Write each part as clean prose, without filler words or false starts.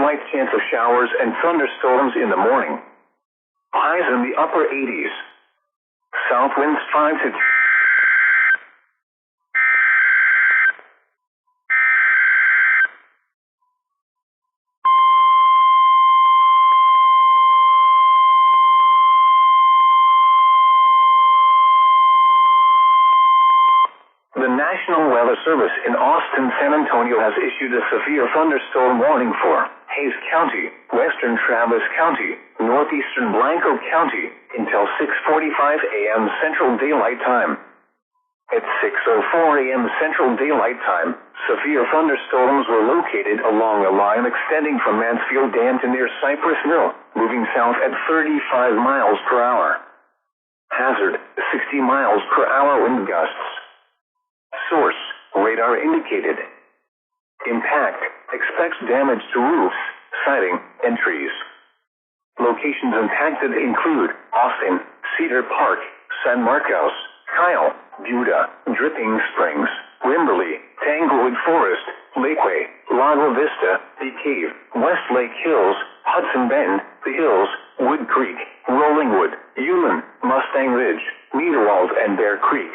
slight chance of showers and thunderstorms in the morning. Highs in the upper 80s. South winds 5 to 10. The National Weather Service in Austin, San Antonio has issued a severe thunderstorm warning for Hays County, Western Travis County, Northeastern Blanco County until 6:45 a.m. Central Daylight Time. At 6:04 a.m. Central Daylight Time, severe thunderstorms were located along a line extending from Mansfield Dam to near Cypress Mill, moving south at 35 miles per hour. Hazard, 60 miles per hour wind gusts. Source, radar indicated. Impact, expects damage to roofs, siding, and trees. Locations impacted include Austin, Cedar Park, San Marcos, Kyle, Buda, Dripping Springs, Wimberley, Tanglewood Forest, Lakeway, Lago Vista, The Cave, West Lake Hills, Hudson Bend, The Hills, Wood Creek, Rolling Wood, Hulen, Mustang Ridge, Meadowald, and Bear Creek.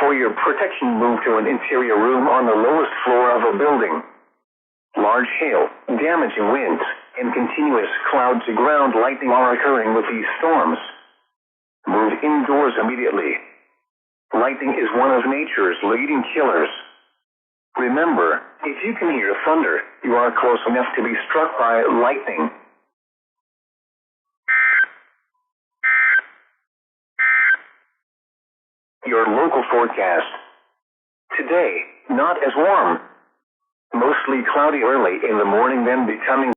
For your protection, move to an interior room on the lowest floor of a building. Large hail, damaging winds, and continuous cloud-to-ground lightning are occurring with these storms. Move indoors immediately. Lightning is one of nature's leading killers. Remember, if you can hear thunder, you are close enough to be struck by lightning. Your local forecast. Today, not as warm. Mostly cloudy early in the morning, then becoming